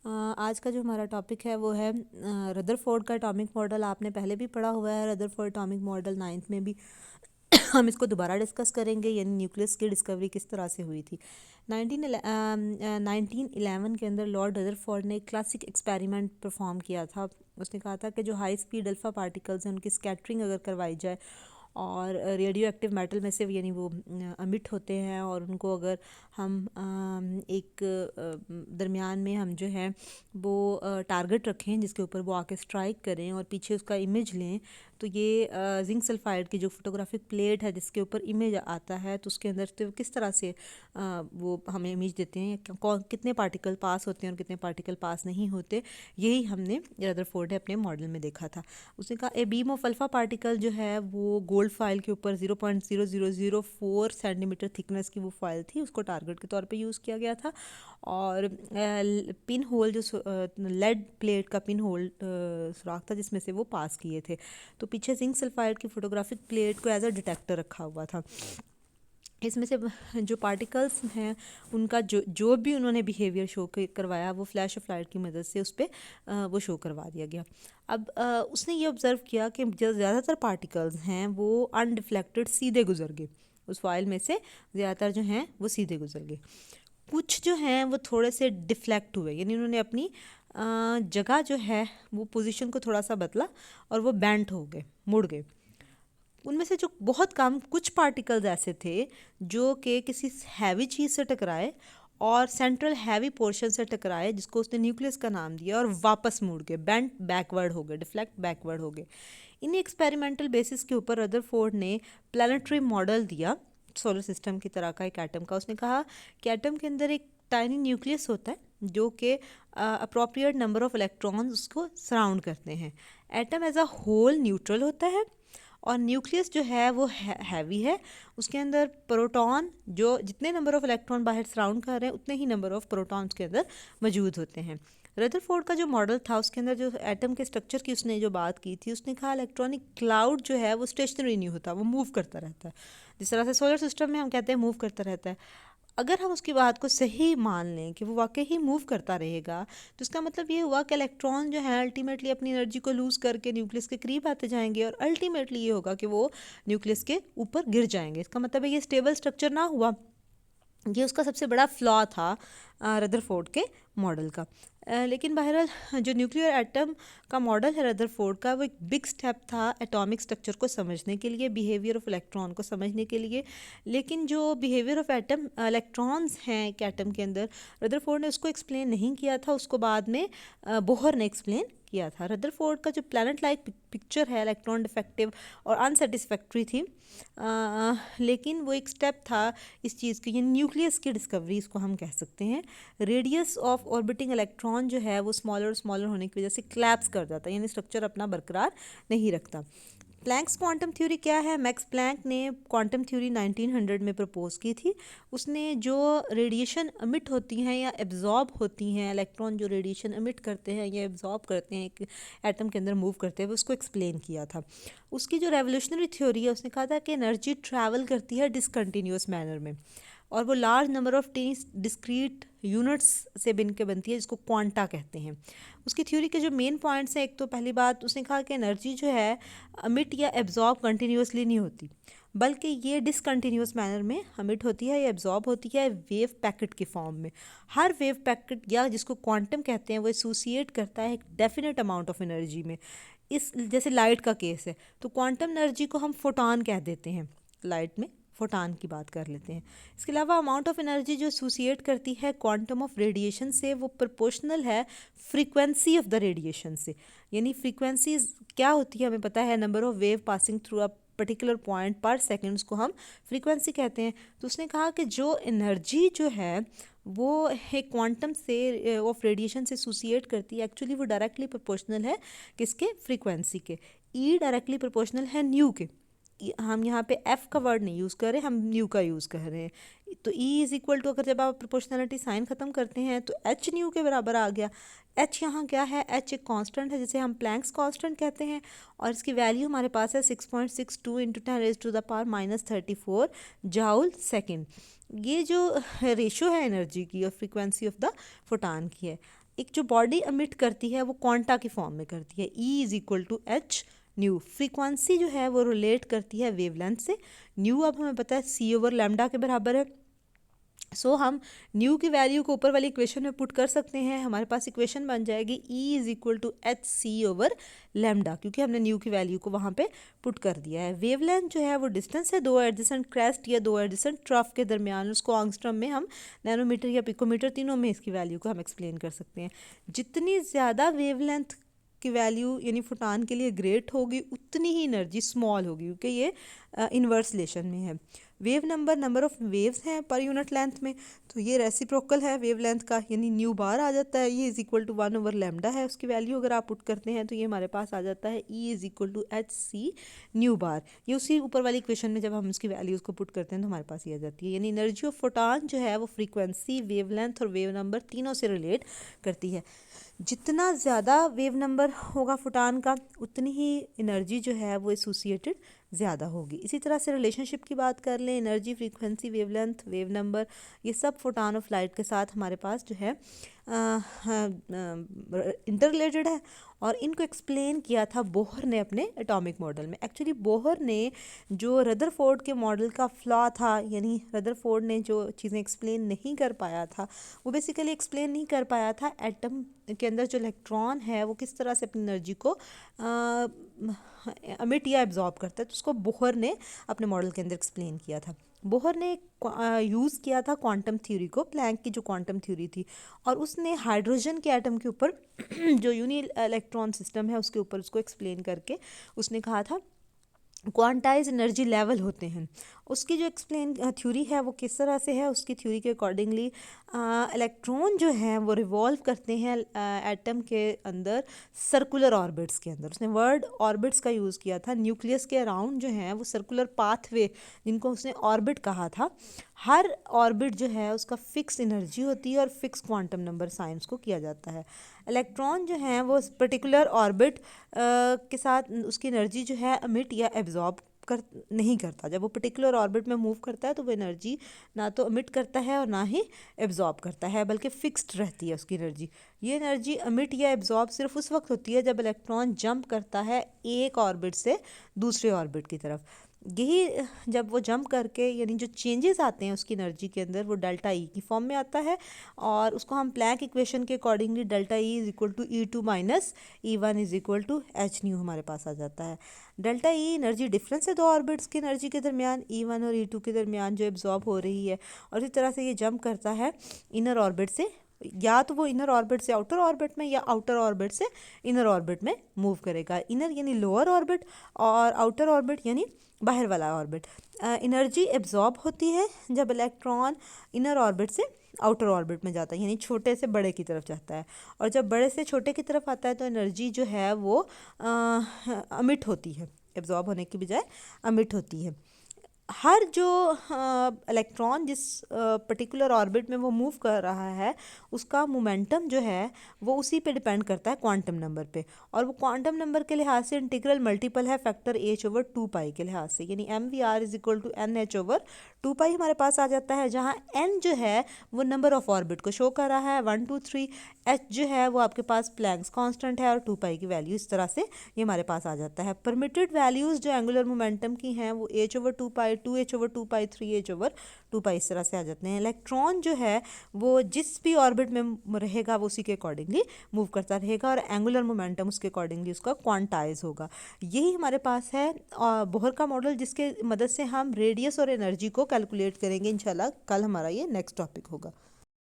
आज का जो हमारा टॉपिक है वो है रदरफोर्ड का एटॉमिक मॉडल। आपने पहले भी पढ़ा हुआ है रदरफोर्ड एटॉमिक मॉडल, नाइन्थ में भी। हम इसको दोबारा डिस्कस करेंगे, यानी न्यूक्लियस की डिस्कवरी किस तरह से हुई थी। 1911 के अंदर लॉर्ड रदरफोर्ड ने एक क्लासिक एक्सपेरिमेंट परफॉर्म किया था। उसने कहा था कि जो हाई स्पीड अल्फ़ा पार्टिकल्स हैं उनकी स्कैटरिंग अगर करवाई जाए और रेडियो एक्टिव मेटल में से यानी वो अमिट होते हैं, और उनको अगर हम एक दरमियान में हम जो है वो टारगेट रखें जिसके ऊपर वो आके स्ट्राइक करें और पीछे उसका इमेज लें, तो ये जिंक सल्फाइड की जो फोटोग्राफिक प्लेट है जिसके ऊपर इमेज आता है, तो उसके अंदर तो किस तरह से वो हमें इमेज देते हैं, कौन कितने पार्टिकल पास होते हैं और कितने पार्टिकल पास नहीं होते, यही हमने रदरफोर्ड ने अपने मॉडल में देखा था। उसने कहा a beam of alpha particle जो है वो गोल्ड फाइल के ऊपर 0.0004 सेंटीमीटर थिकनेस की वो फाइल थी, उसको टारगेट के तौर पे यूज़ किया गया था। और पिन होल जो लेड प्लेट का पिन होल सुराख था जिसमें से वो पास किए थे, तो पीछे जिंक सल्फाइड की फोटोग्राफिक प्लेट को एज अ डिटेक्टर रखा हुआ था। इसमें से जो पार्टिकल्स हैं उनका जो जो भी उन्होंने बिहेवियर शो करवाया वो फ्लैश ऑफ लाइट की मदद से उस पर वो शो करवा दिया गया। अब उसने ये ऑब्ज़र्व किया कि जो ज़्यादातर पार्टिकल्स हैं वो अनडिफ्लेक्टेड सीधे गुजर गए, उस फाइल में से ज़्यादातर जो हैं वो सीधे गुजर गए। कुछ जो हैं वो थोड़े से डिफ्लेक्ट हुए, यानी उन्होंने अपनी जगह जो है वो पोजीशन को थोड़ा सा बदला और वो बेंट हो गए, मुड़ गए। उनमें से जो बहुत कम कुछ पार्टिकल्स ऐसे थे जो कि किसी हैवी चीज़ से टकराए और सेंट्रल हैवी पोर्शन से टकराए जिसको उसने न्यूक्लियस का नाम दिया, और वापस मुड़ गए, बेंट बैकवर्ड हो गए, डिफ्लेक्ट बैकवर्ड हो गए। इन एक्सपेरिमेंटल बेसिस के ऊपर रदरफोर्ड ने प्लानिटरी मॉडल दिया सोलर सिस्टम की तरह का एक एटम का। उसने कहा कि एटम के अंदर एक टाइनी न्यूक्लियस होता है जो कि अप्रोप्रिएट नंबर ऑफ इलेक्ट्रॉन्स उसको सराउंड करते हैं। Atom as a whole neutral होता है और न्यूक्लियस जो है वो हैवी है। उसके अंदर प्रोटॉन, जो जितने नंबर ऑफ इलेक्ट्रॉन बाहर सराउंड कर रहे हैं उतने ही नंबर ऑफ प्रोटॉन्स के अंदर मौजूद होते हैं। रदरफोर्ड का जो मॉडल था उसके अंदर जो एटम के स्ट्रक्चर की उसने जो बात की थी, उसने कहा इलेक्ट्रॉनिक क्लाउड जो है वो स्टेशनरी नहीं होता, वो मूव करता रहता है। जिस तरह से सोलर सिस्टम में हम कहते हैं मूव करता रहता है, अगर हम उसकी बात को सही मान लें कि वो वाकई ही मूव करता रहेगा, तो इसका मतलब ये हुआ कि इलेक्ट्रॉन जो है अल्टीमेटली अपनी एनर्जी को लूज़ करके न्यूक्लियस के करीब आते जाएंगे और अल्टीमेटली ये होगा कि वो न्यूक्लियस के ऊपर गिर जाएंगे। इसका मतलब है ये स्टेबल स्ट्रक्चर ना हुआ। ये उसका सबसे बड़ा फ्लॉ था रदरफोर्ड के मॉडल का। लेकिन बहरहाल जो न्यूक्लियर एटम का मॉडल है रदरफोर्ड का, वो एक बिग स्टेप था एटॉमिक स्ट्रक्चर को समझने के लिए, बिहेवियर ऑफ इलेक्ट्रॉन को समझने के लिए। लेकिन जो बिहेवियर ऑफ एटम इलेक्ट्रॉन्स हैं एक एटम के अंदर, रदरफोर्ड ने उसको एक्सप्लेन नहीं किया था, उसको बाद में बोहर ने एक्सप्लेन किया था। रदरफोर्ड का जो प्लैनेट लाइक पिक्चर है इलेक्ट्रॉन डिफेक्टिव और अनसेटिस्फैक्ट्री थी, लेकिन वो एक स्टेप था इस चीज़ की, ये न्यूक्लियस की डिस्कवरी इसको हम कह सकते हैं। रेडियस ऑफ ऑर्बिटिंग इलेक्ट्रॉन जो है वो स्मॉलर स्मॉलर होने की वजह से क्लैप्स कर जाता है, यानी स्ट्रक्चर अपना बरकरार नहीं रखता। प्लैंक्स क्वांटम थ्योरी क्या है? मैक्स प्लैंक ने क्वांटम थ्योरी 1900 में प्रपोज की थी। उसने जो रेडिएशन अमिट होती हैं या एब्जॉर्ब होती हैं, इलेक्ट्रॉन जो रेडिएशन अमिट करते हैं या एब्जॉर्ब करते हैं एक एटम के अंदर मूव करते हैं, उसको एक्सप्लेन किया था। उसकी जो रेवोल्यूशनरी थ्योरी है, उसने कहा था कि एनर्जी ट्रैवल करती है डिसकंटिन्यूस मैनर में, और वो large number of tiny discrete units से बन के बनती है जिसको क्वांटा कहते हैं। उसकी थ्योरी के जो मेन पॉइंट्स हैं, एक तो पहली बात उसने कहा कि एनर्जी जो है अमिट या एब्जॉर्ब कंटिन्यूसली नहीं होती, बल्कि ये डिसकंटिन्यूस मैनर में अमिट होती है या एब्जॉर्ब होती है वेव पैकेट की फॉर्म में। हर वेव पैकेट या जिसको क्वांटम कहते हैं वो एसोसिएट करता है एक डेफिनेट अमाउंट ऑफ एनर्जी में। इस जैसे लाइट का केस है तो क्वांटम एनर्जी को हम फोटॉन कह देते हैं, लाइट में फोटान की बात कर लेते हैं। इसके अलावा अमाउंट ऑफ एनर्जी जो एसोसिएट करती है क्वांटम ऑफ रेडिएशन से, वो प्रोपोर्शनल है फ्रीक्वेंसी ऑफ द रेडिएशन से। यानी फ्रीक्वेंसी क्या होती है हमें पता है, number of wave passing through a particular point पर सेकेंड्स को हम फ्रीक्वेंसी कहते हैं। तो उसने कहा कि जो एनर्जी जो है वो एक क्वांटम से ऑफ रेडिएशन से एसोसिएट करती है, एक्चुअली वो डायरेक्टली प्रोपोर्शनल है किसके? फ्रीक्वेंसी के। ई डायरेक्टली प्रोपोर्शनल है न्यू के। हम यहाँ पे एफ का वर्ड नहीं यूज़ कर रहे, हम न्यू का यूज़ कर रहे हैं। तो ई इज़ इक्वल टू, अगर जब आप प्रोपोर्शनलिटी साइन ख़त्म करते हैं तो एच न्यू के बराबर आ गया। एच यहाँ क्या है, एच एक कांस्टेंट है जिसे हम प्लैंक्स कांस्टेंट कहते हैं, और इसकी वैल्यू हमारे पास है 6.62 इंटू 10⁻⁻34 जाउल सेकेंड। ये जो रेशो है एनर्जी की और फ्रीक्वेंसी ऑफ द फोटान की है, एक जो बॉडी अमिट करती है वो क्वांटा की फॉर्म में करती है। E is equal to H nu. Frequency जो है वो रिलेट करती है वेवलेंथ से। न्यू अब हमें पता है सी ओवर लैम्डा के बराबर है। सो हम न्यू की वैल्यू को ऊपर वाली इक्वेशन में पुट कर सकते हैं। हमारे पास इक्वेशन बन जाएगी E is equal to H C over lambda, क्योंकि हमने न्यू की वैल्यू को वहाँ पे पुट कर दिया है। वेवलेंथ जो है वो डिस्टेंस है दो एडजेसेंट क्रेस्ट या दो एडजेसेंट ट्रफ के दरमियान, उसको एंगस्ट्रॉम में हम नैनोमीटर या पिकोमीटर तीनों में इसकी वैल्यू को हम एक्सप्लेन कर सकते हैं। जितनी ज़्यादा वेवलेंथ की वैल्यू यानी फोटान के लिए ग्रेट होगी उतनी ही एनर्जी स्मॉल होगी, क्योंकि ये इन्वर्स रिलेशन में है। वेव नंबर ऑफ वेव्स हैं पर यूनिट लेंथ में, तो ये रेसिप्रोकल है वेव लेंथ का, यानी न्यू बार आ जाता है। ये is equal to 1 over lambda है, उसकी वैल्यू अगर आप पुट करते हैं तो ये हमारे पास आ जाता है E is equal to H C nu bar. ये उसी ऊपर वाली इक्वेशन में जब हम उसकी वैल्यूज़ को पुट करते हैं तो हमारे पास ये आ जाती है। यानी एनर्जी ऑफ फोटान जो है वो फ्रीक्वेंसी, वेव लेंथ और वेव नंबर तीनों से रिलेट करती है। जितना ज़्यादा वेव नंबर होगा फोटान का उतनी ही एनर्जी जो है वो एसोसिएटेड ज़्यादा होगी। इसी तरह से रिलेशनशिप की बात कर लें, energy, frequency, wavelength, wave number, ये सब फोटान ऑफ लाइट के साथ हमारे पास जो है इंटर रिलेटेड है। और इनको एक्सप्लेन किया था बोहर ने अपने एटॉमिक मॉडल में। एक्चुअली बोहर ने जो रदरफोर्ड के मॉडल का फ्लॉ था, यानी रदरफोर्ड ने जो चीज़ें एक्सप्लेन नहीं कर पाया था, वो बेसिकली एक्सप्लेन नहीं कर पाया था एटम के अंदर जो इलेक्ट्रॉन है वो किस तरह से अपनी एनर्जी को अमिट या एब्जॉर्ब करता है। तो उसको बोहर ने अपने मॉडल के अंदर एक्सप्लेन किया था। बोहर ने यूज़ किया था क्वांटम थ्योरी को, प्लैंक की जो क्वांटम थ्योरी थी, और उसने हाइड्रोजन के एटम के ऊपर जो यूनी इलेक्ट्रॉन सिस्टम है उसके ऊपर उसको एक्सप्लेन करके उसने कहा था क्वांटाइज एनर्जी लेवल होते हैं। उसकी जो एक्सप्लेन थ्योरी है वो किस तरह से है, उसकी थ्योरी के अकॉर्डिंगली इलेक्ट्रॉन जो हैं वो रिवॉल्व करते हैं एटम के अंदर सर्कुलर ऑर्बिट्स के अंदर। उसने वर्ड ऑर्बिट्स का यूज़ किया था। न्यूक्लियस के अराउंड जो हैं वो सर्कुलर पाथवे, जिनको उसने ऑर्बिट कहा था, हर ऑर्बिट जो है उसका फिक्स एनर्जी होती है और फिक्स क्वांटम नंबर साइंस को किया जाता है। इलेक्ट्रॉन जो हैं वो पर्टिकुलर ऑर्बिट के साथ उसकी एनर्जी जो है अमिट या एब्जॉर्ब कर नहीं करता। जब वो पर्टिकुलर ऑर्बिट में मूव करता है तो वो एनर्जी ना तो अमिट करता है और ना ही एब्जॉर्ब करता है, बल्कि फिक्स्ड रहती है उसकी एनर्जी। ये एनर्जी अमिट या एब्जॉर्ब सिर्फ उस वक्त होती है जब इलेक्ट्रॉन जंप करता है एक ऑर्बिट से दूसरे ऑर्बिट की तरफ। यही जब वो जंप करके यानी जो चेंजेस आते हैं उसकी एनर्जी के अंदर वो डेल्टा ई की फॉर्म में आता है, और उसको हम प्लैंक इक्वेशन के accordingly delta E is equal to E2 minus E1 is equal to H nu हमारे पास आ जाता है। डेल्टा ई एनर्जी डिफरेंस है दो ऑर्बिट्स की एनर्जी के दरमियान, E1 और E2 के दरमियान जो एब्जॉर्ब हो रही है, और इस तरह से ये जंप करता है इनर ऑर्बिट से, या तो वो इनर ऑर्बिट से आउटर ऑर्बिट में या आउटर ऑर्बिट से इनर ऑर्बिट में मूव करेगा। इनर यानी लोअर ऑर्बिट और आउटर ऑर्बिट यानी बाहर वाला ऑर्बिट। एनर्जी एब्जॉर्ब होती है जब इलेक्ट्रॉन इनर ऑर्बिट से आउटर ऑर्बिट में जाता है, यानी छोटे से बड़े की तरफ जाता है, और जब बड़े से छोटे की तरफ आता है तो एनर्जी जो है वो अमिट होती है, एब्जॉर्ब होने की बजाय अमिट होती है। हर जो इलेक्ट्रॉन जिस पर्टिकुलर ऑर्बिट में वो मूव कर रहा है उसका मोमेंटम जो है वो उसी पे डिपेंड करता है क्वांटम नंबर पे, और वो क्वांटम नंबर के लिहाज से इंटीग्रल मल्टीपल है फैक्टर h/2π के लिहाज से, यानी mvr is equal to NH/2π हमारे पास आ जाता है, जहाँ n जो है वो नंबर ऑफ ऑर्बिट को शो कर रहा है 1 2 3, h जो है वो आपके पास प्लैंक्स कांस्टेंट है, और 2π की वैल्यू इस तरह से ये हमारे पास आ जाता है। परमिटेड वैल्यूज़ जो एंगुलर मोमेंटम की हैं वो h/2π, 2h/2π, 3h/2π इस तरह से आ जाते हैं। इलेक्ट्रॉन जो है वो जिस भी ऑर्बिट में रहेगा वो उसी के अकॉर्डिंगली मूव करता रहेगा, और एंगुलर मोमेंटम उसके अकॉर्डिंगली उसका क्वांटाइज होगा। यही हमारे पास है बोहर का मॉडल, जिसके मदद से हम रेडियस और एनर्जी को कैलकुलेट करेंगे। इंशाल्लाह कल हमारा ये नेक्स्ट टॉपिक होगा।